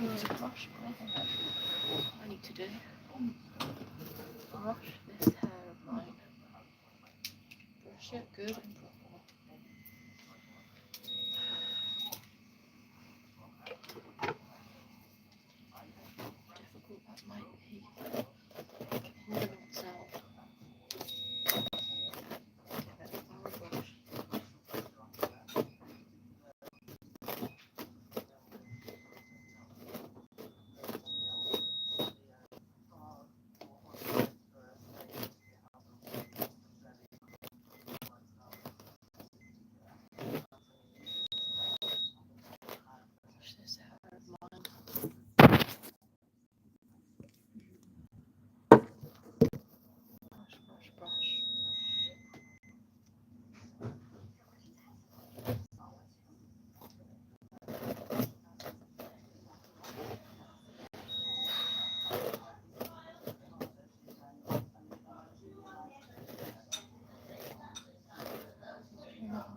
need to brush my hair. I need to do brush this hair of mine. Brush it good and proper. Difficult that might be. Moving it out. Give it a thorough brush. This hair of mine. Brush, brush, brush.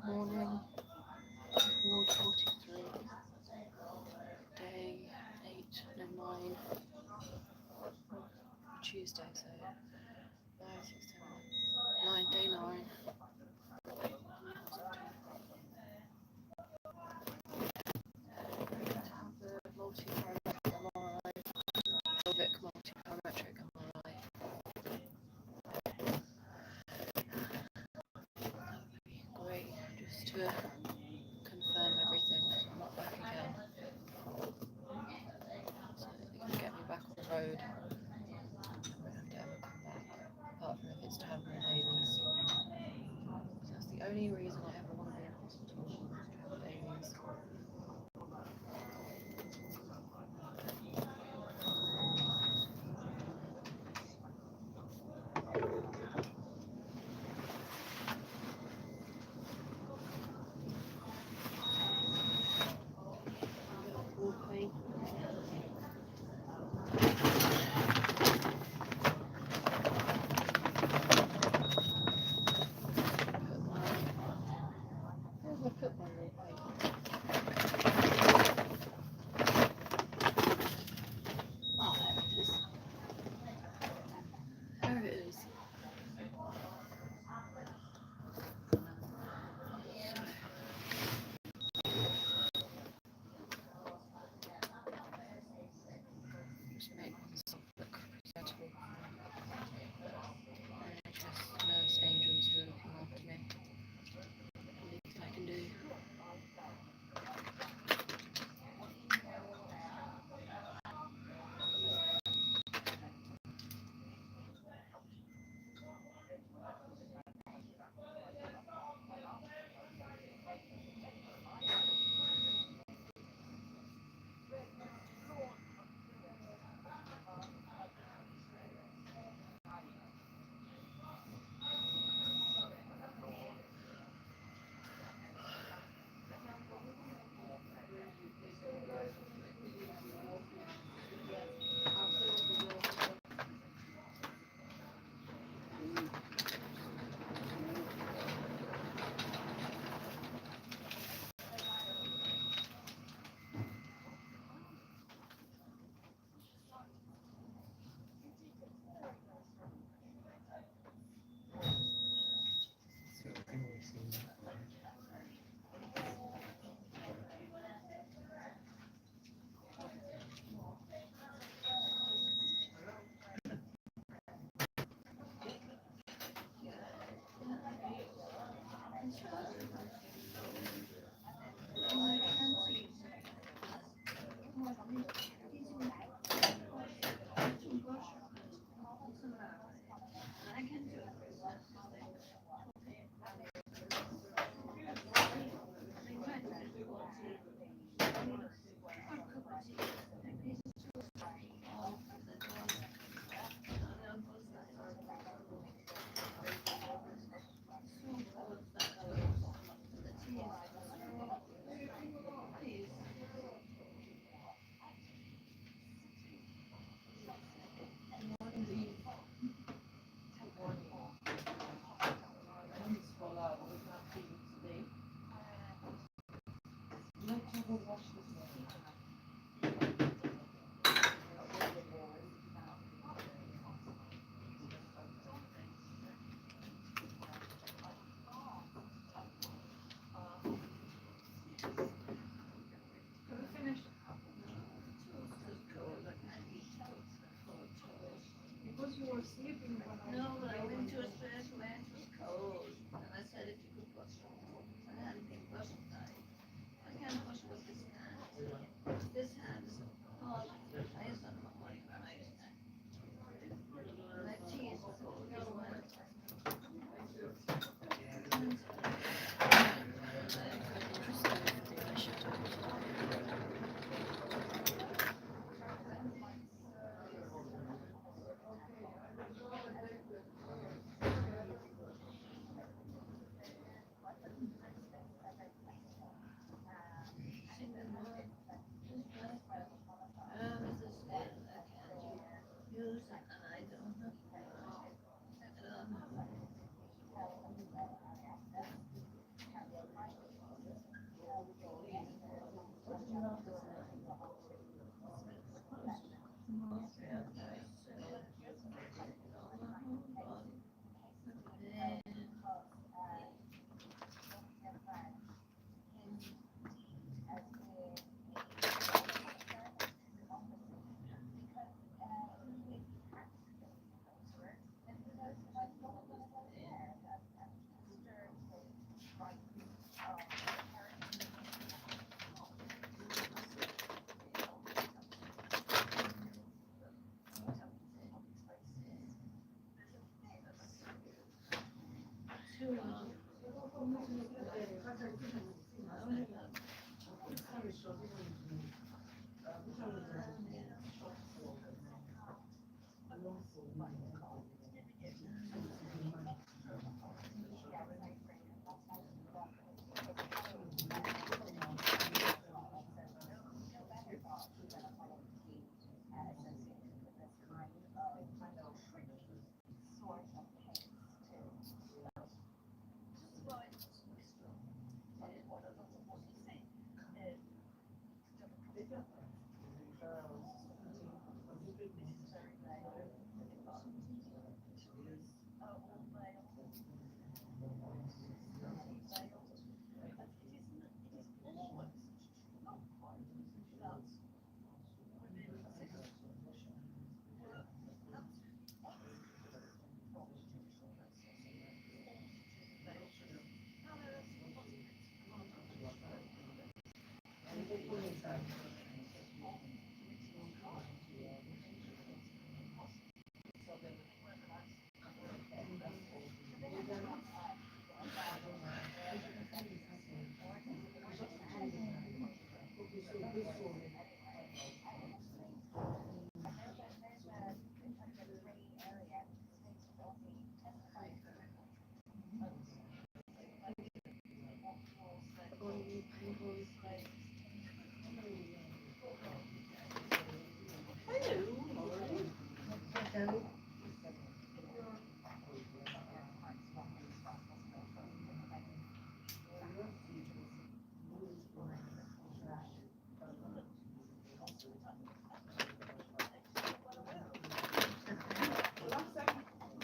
Morning, Ward 43, day 8, no 9, Tuesday, so 5, 6, 7, 9, day 9. Have the multi-parametric MRI, pelvic multi-parametric MRI. That would be great, just to confirm everything, so I'm not back again. So they can get me back on the road. I won't have to ever come back, apart from if it's to have more babies. That's the only reason I ever want to be in hospital, is to have babies. Walking. Where have I put my little paper? Oh, there it is. There it is. Just make myself look presentable. NHS nurse angels who are looking after me. The least I can do. No, but I went to a special entrance code, and I said if you could brush it, and anything brush it night. I can't brush it with this hand. This hand is hard. I use on my money when I use that. My teeth are cold as well. Single mom, this back, this is stand I can't use it, and I don't know. Too long.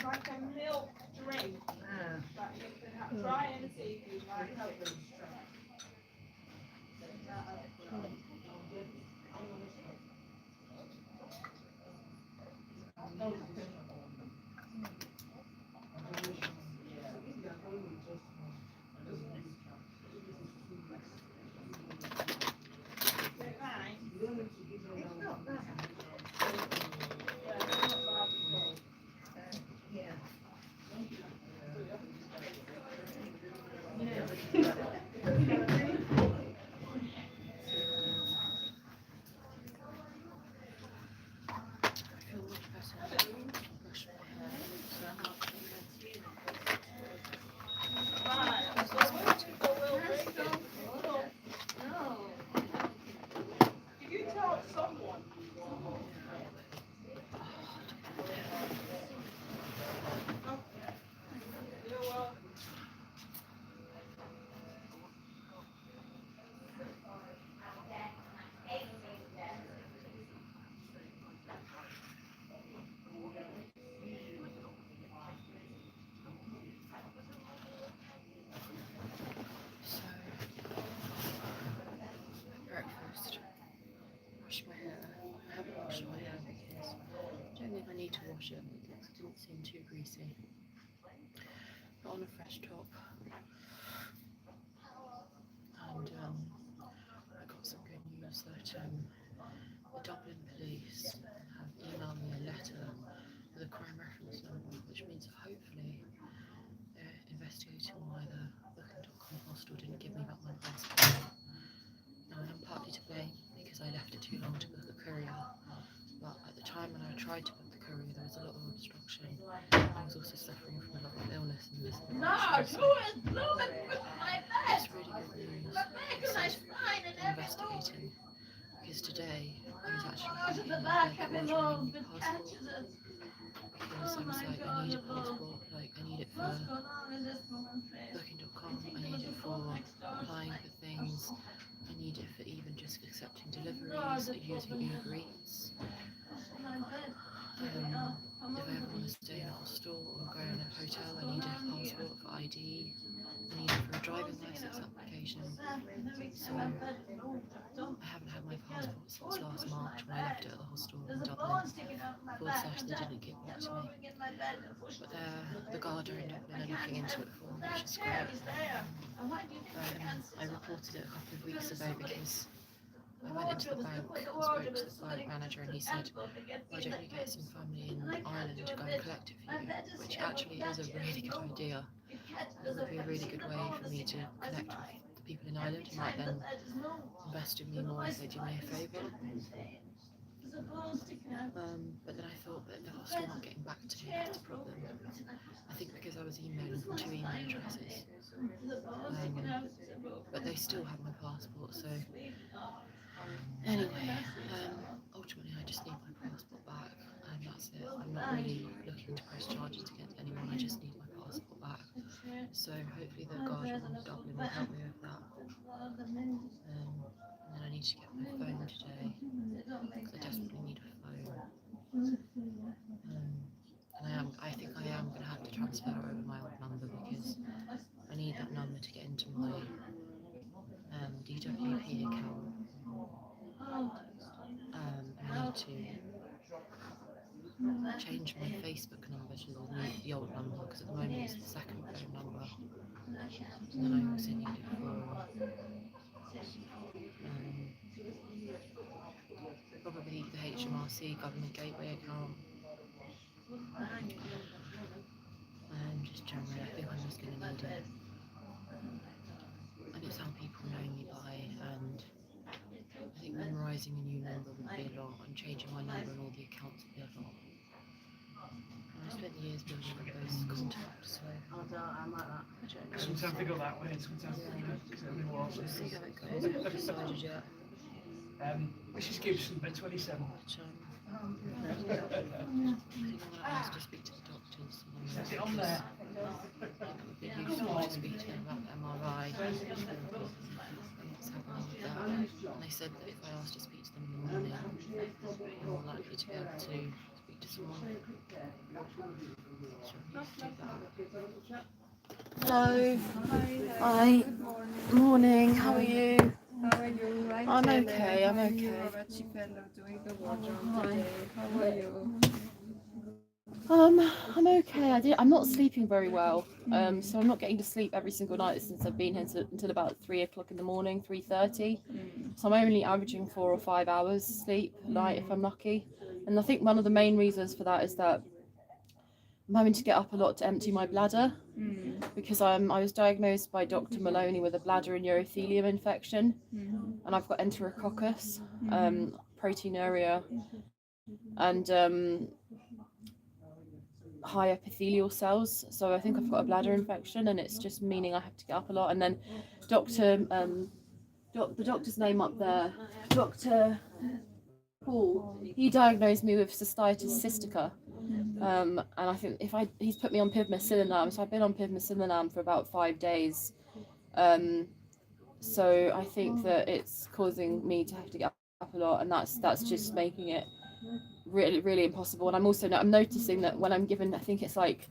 Like a milk drink that you can have. Try and see if you like it. Is it nice? Yeah, it's not bad at all. I feel much better. Brush my hair. Right, That's so what's when going to. people will bring them. So, if you tell someone, okay, you're welcome. So, breakfast. Wash my hair. I haven't washed my hair because I don't think I need to wash it. Didn't seem too greasy. Got on a fresh top. And I got some good news that the Dublin police have emailed me a letter with a crime reference number, which means that hopefully they're investigating why the Booking.com hostel didn't give me back my passport. Now I am partly to blame because I left it too long to book a courier, but at the time when I tried to book the courier there was a lot of obstruction. I was also suffering from a lot of illness and this. Lord, who is blooming with my bed? It's really good news. The bacon They is said fine and everything. investigating because today I was actually Out of thinking the in back, my I've bed been ordering a all new with passport catches. because I was like, I need a passport, like I need it for What's going on in this woman's face? Booking.com, I need it for applying for things, I need it for even just accepting deliveries, using Uber Eats. If I ever want to stay in a hostel or go in a hotel, I need a passport for ID, I need it for a driving license application. So I haven't had my passport since last March when I left it at the hostel in Dublin. / they didn't give it to me. But the Garda in Dublin are looking into it for me, which is great. I reported it a couple of weeks ago because I went into the bank and spoke to the bank manager and he said, why don't you get some family in Ireland to go and collect it for you? Which actually is a really good idea. It would be a really good way for me to connect with the people in Ireland who might then invest in me more if they do me a favour. But then I thought that the hostel not getting back to me, that's a problem. I think because I was emailing from 2 email addresses. But they still have my passport, so anyway, ultimately I just need my passport back and that's it. I'm not really looking to press charges against anyone, I just need my passport back. So hopefully the Guardian in Dublin will help me with that. And then I need to get my phone today, because I desperately need a phone. And I think I am going to have to transfer over my old number because I need that number to get into my DWP account. I need to change my Facebook number to the old number because at the moment it's the second phone number. And then I also need it for probably the HMRC Government Gateway account. And just generally, I think I'm just going to need it. And it's how people know me by, and I think memorising a new number would be a lot, and changing my number and all the accounts would be a lot. And I spent years building up those contacts, so I don't know. Sometimes they go that way and sometimes they go more We'll see how it goes. I haven't decided yet. Mrs. Gibson, bed 27. But, I think I'm going to ask to speak to the doctors. Is it on there? It would be useful to speak to them about MRI and what's happening with that. And they said that if I asked to speak to them in the morning, I'm more likely to be able to speak to someone. So I need to do that. Hello. Hi. Morning. How are you? How are you? I'm okay. I'm okay. Doing the wardrobe today. How are you? I'm okay. I'm not sleeping very well. So I'm not getting to sleep every single night since I've been here until about 3 o'clock in the morning, 3:30. So I'm only averaging 4 or 5 hours sleep a night if I'm lucky. And I think one of the main reasons for that is that I'm having to get up a lot to empty my bladder because I was diagnosed by Dr. Maloney with a bladder and urothelium infection, and I've got enterococcus, proteinuria, and high epithelial cells. So I think I've got a bladder infection, and it's just meaning I have to get up a lot. And then the doctor's name up there, Dr. Paul, he diagnosed me with cystitis cystica. And I think he's put me on pivmecillinam, so I've been on pivmecillinam for about 5 days. So I think that it's causing me to have to get up a lot, and that's just making it really, really impossible. And I'm noticing that when I'm given, I think it's like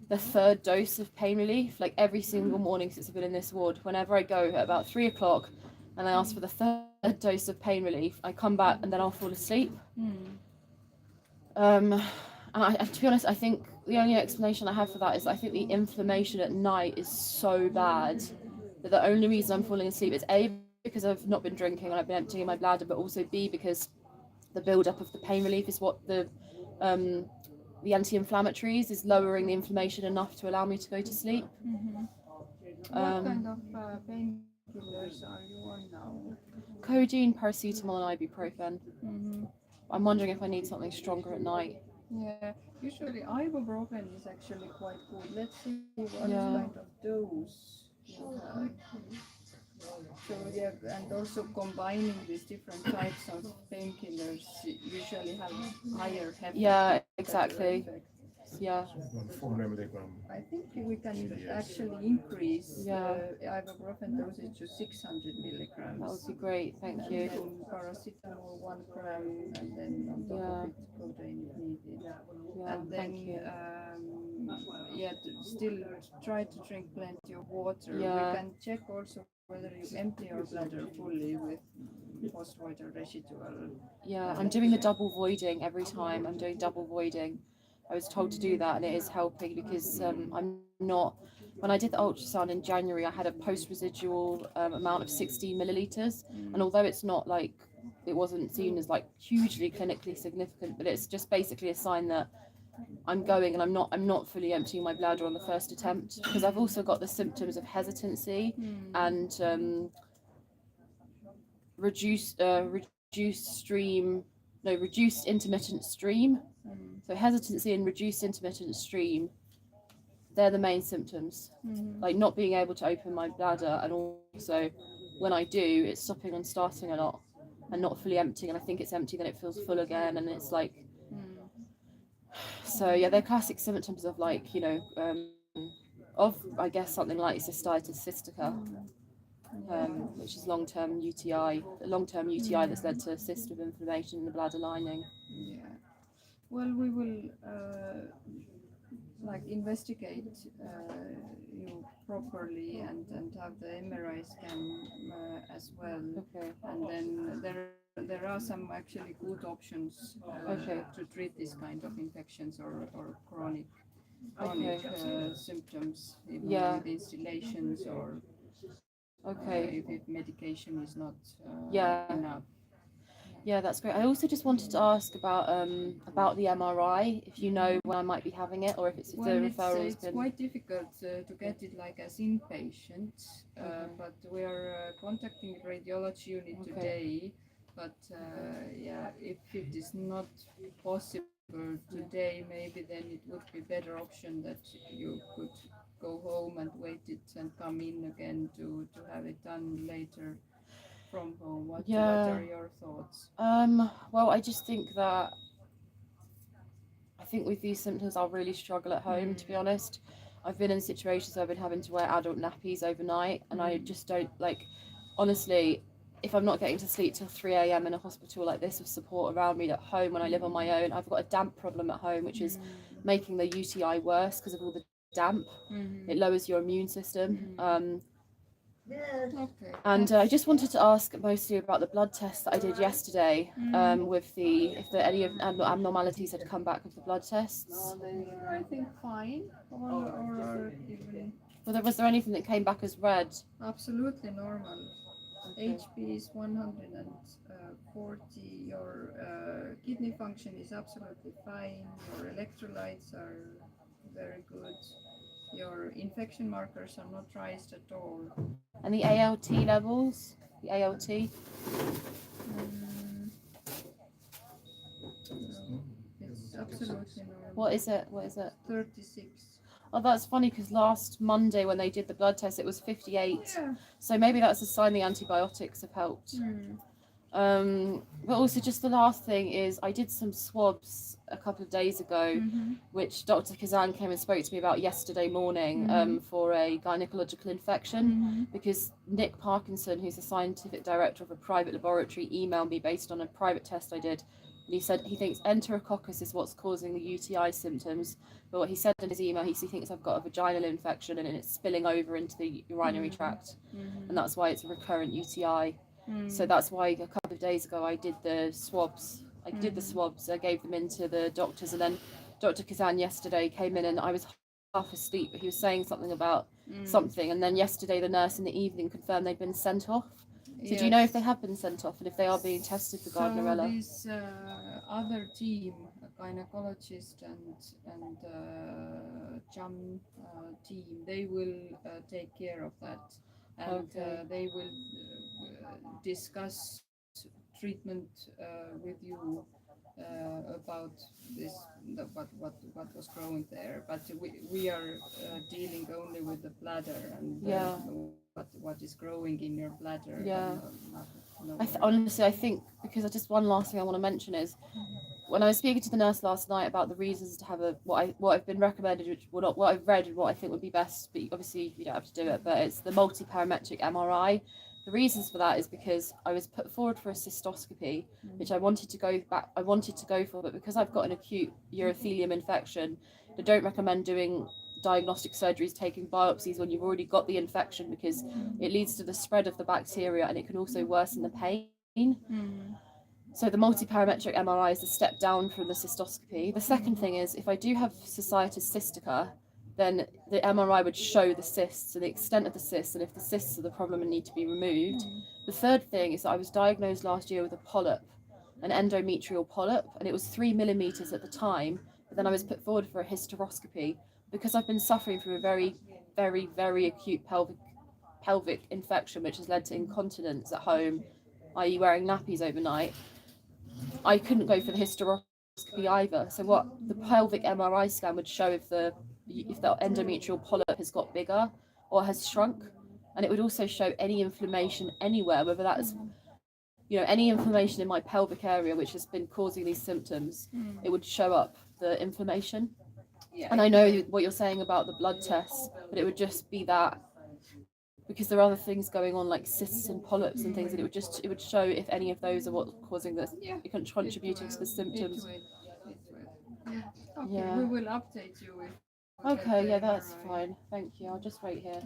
the 3rd dose of pain relief, like every single morning since I've been in this ward, whenever I go at about 3 o'clock and I ask for the 3rd dose of pain relief, I come back and then I'll fall asleep. And to be honest, I think the only explanation I have for that is I think the inflammation at night is so bad that the only reason I'm falling asleep is A, because I've not been drinking and I've been emptying my bladder, but also B, because the build-up of the pain relief is what um, the anti-inflammatories is lowering the inflammation enough to allow me to go to sleep. What kind of painkillers are you on now? Codeine, paracetamol, and ibuprofen. Mm-hmm. I'm wondering if I need something stronger at night. Yeah, usually ibuprofen is actually quite good. Let's see what Yeah. kind of dose you have. So yeah, and also combining these different types of painkillers usually have higher effect. Yeah, exactly. Effect. Yeah. 400 milligram. I think we can actually increase Yeah. the ibuprofen dosage to 600 milligrams. That would be great, thank And you. then paracetamol 1 gram, and then on top Yeah. of it codeine if needed. Yeah, And then thank you. still try to drink plenty of water. Yeah. We can check also whether you empty your bladder fully with post-voidal residual. Yeah, I'm doing the double voiding every time. I'm doing double voiding. I was told to do that, and it is helping because I'm not. When I did the ultrasound in January, I had a post-residual amount of 16 milliliters, and although it's not like it wasn't seen as like hugely clinically significant, but it's just basically a sign that I'm going and I'm not fully emptying my bladder on the first attempt, because I've also got the symptoms of hesitancy and reduced intermittent stream. So hesitancy and reduced intermittent stream, they're the main symptoms. Like not being able to open my bladder, and also when I do, it's stopping and starting a lot and not fully emptying, and I think it's empty, then it feels full again, and it's like, so yeah, they're classic symptoms of like, you know, of I guess something like cystitis cystica, which is long-term UTI that's led to cystic inflammation in the bladder lining. Yeah. Well, we will like investigate you properly and have the MRI scan as well. Okay. And then there are some actually good options to treat this kind of infections or chronic symptoms, even with instillations or if medication is not enough. Yeah, that's great. I also just wanted to ask about the MRI, if you know when I might be having it, or if it's the referral. It's quite difficult to get it like as inpatient, but we are contacting the radiology unit today. But if it is not possible today, maybe then it would be better option that you could go home and wait it and come in again to have it done later from home. What are your thoughts? Well, I just think that with these symptoms I'll really struggle at home, to be honest. I've been in situations where I've been having to wear adult nappies overnight, and I just don't honestly, if I'm not getting to sleep till 3 a.m. in a hospital like this with support around me at home when I live on my own, I've got a damp problem at home which is making the UTI worse because of all the damp. It lowers your immune system. And I just wanted to ask mostly about the blood test that I did yesterday, with if any abnormalities had come back with the blood tests. I think fine, or even. Well, was there anything that came back as red? Absolutely normal. HP is 140. Your kidney function is absolutely fine. Your electrolytes are very good. Your infection markers are not raised at all. And the ALT levels? The ALT? It's absolutely normal. What is it? 36. Oh, that's funny because last Monday when they did the blood test, it was 58. Yeah. So maybe that's a sign the antibiotics have helped. But also just the last thing is I did some swabs a couple of days ago, which Dr. Kazan came and spoke to me about yesterday morning for a gynecological infection, because Nick Parkinson, who's the scientific director of a private laboratory, emailed me based on a private test I did. And he said he thinks enterococcus is what's causing the UTI symptoms. But what he said in his email, he thinks I've got a vaginal infection and it's spilling over into the urinary tract. And that's why it's a recurrent UTI. So that's why a couple of days ago I did the swabs. I gave them in to the doctors, and then Dr. Kazan yesterday came in and I was half asleep, but he was saying something about something, and then yesterday the nurse in the evening confirmed they'd been sent off. So do you know if they have been sent off and if they are being tested for Gardnerella? So this other team, a gynecologist and JAM team, they will take care of that, and they will discuss treatment with you about this, what was growing there. But we are dealing only with the bladder and what is growing in your bladder. Yeah. No Honestly, I think, because just one last thing I want to mention is, when I was speaking to the nurse last night about the reasons to have what I've been recommended, which, well, not what I've read and what I think would be best, but obviously you don't have to do it, but it's the multi-parametric MRI. The reasons for that is because I was put forward for a cystoscopy, which I wanted to go for, but because I've got an acute urothelium infection, they don't recommend doing diagnostic surgeries, taking biopsies when you've already got the infection, because it leads to the spread of the bacteria and it can also worsen the pain. So the multi-parametric MRI is a step down from the cystoscopy. The second thing is, if I do have cystitis cystica, then the MRI would show the cysts and the extent of the cysts, and if the cysts are the problem and need to be removed. The third thing is that I was diagnosed last year with a polyp, an endometrial polyp, and it was 3 millimeters at the time, but then I was put forward for a hysteroscopy because I've been suffering from a very, very, very acute pelvic infection, which has led to incontinence at home, i.e. wearing nappies overnight. I couldn't go for the hysteroscopy either. So what the pelvic MRI scan would show if the endometrial polyp has got bigger or has shrunk, and it would also show any inflammation anywhere, whether that is, any inflammation in my pelvic area which has been causing these symptoms. It would show up the inflammation. And I know what you're saying about the blood tests, but it would just be that, because there are other things going on like cysts and polyps and things, and it would show if any of those are what's causing this, contributing to the symptoms. Okay, we will update you if. Okay, yeah, that's fine. Thank you. I'll just wait here.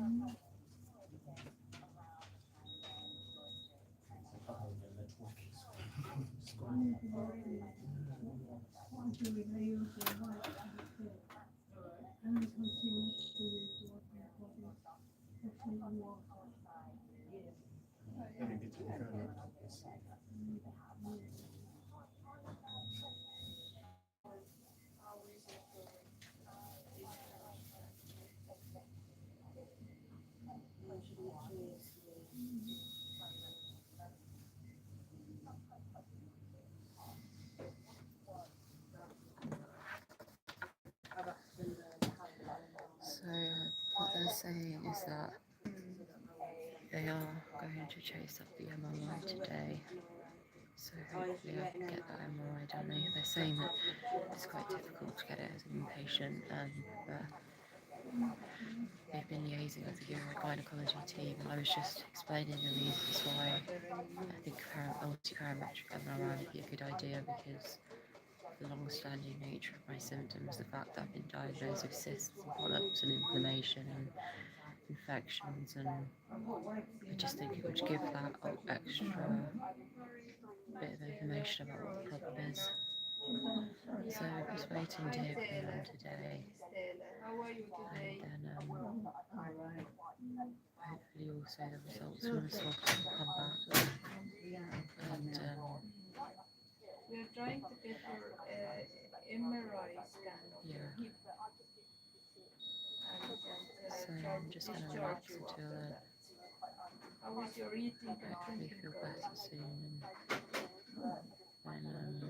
So what they're saying is that they are going to chase up the MRI today. So hopefully I can get that MRI done. They're saying that it's quite difficult to get it as an inpatient, but they've been liaising with the urogynecology team, and I was just explaining the reasons why I think multi-parametric MRI would be a good idea, because the long-standing nature of my symptoms, the fact that I've been diagnosed with cysts and polyps and inflammation and infections, and I just think it would give that extra bit of information about what the problem is. So I'm just waiting to hear from them today, and then hopefully also the results from the swab will come back, and We're trying to get your MRI scan of your hip. so I'm just going to relax until then. How is your eating? Hopefully feel better soon, and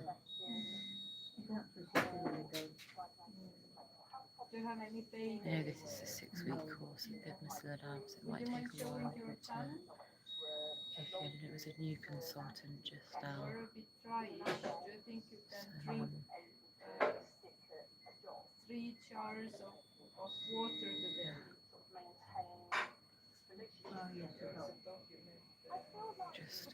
Do you have any pain? I know this is a 6-week course at Bidmasladab, so it might take a while for it to kick in. And it was a new consultant just now. You're a bit dry. Do you think you can drink 3 jars of water today? Just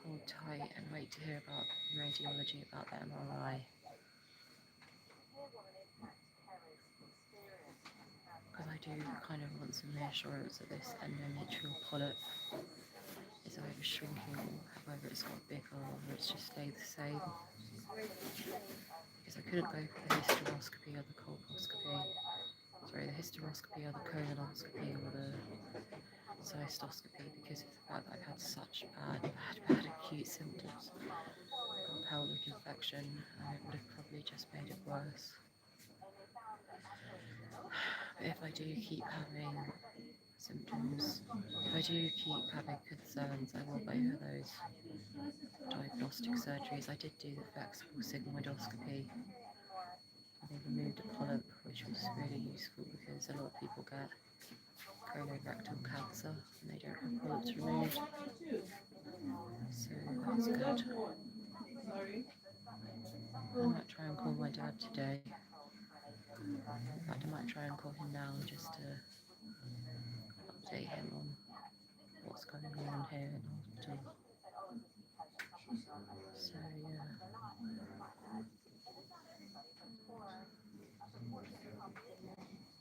hold tight and wait to hear about radiology, about the MRI. Because I do kind of want some reassurance that this endometrial polyp is either shrinking or whether it's got bigger or it's just stayed the same. because I couldn't go for the hysteroscopy or the colposcopy. Sorry, the hysteroscopy or the colonoscopy or the cystoscopy because of the fact that I've had such bad acute symptoms of pelvic infection, and it would have probably just made it worse. But if I do keep having symptoms, if I do keep having concerns, I will go for those diagnostic surgeries. I did do the flexible sigmoidoscopy. They removed a polyp, which was really useful because a lot of people get colorectal cancer and they don't have polyps removed. So that's good. I might try and call my dad today. In fact, I might try and call him now just to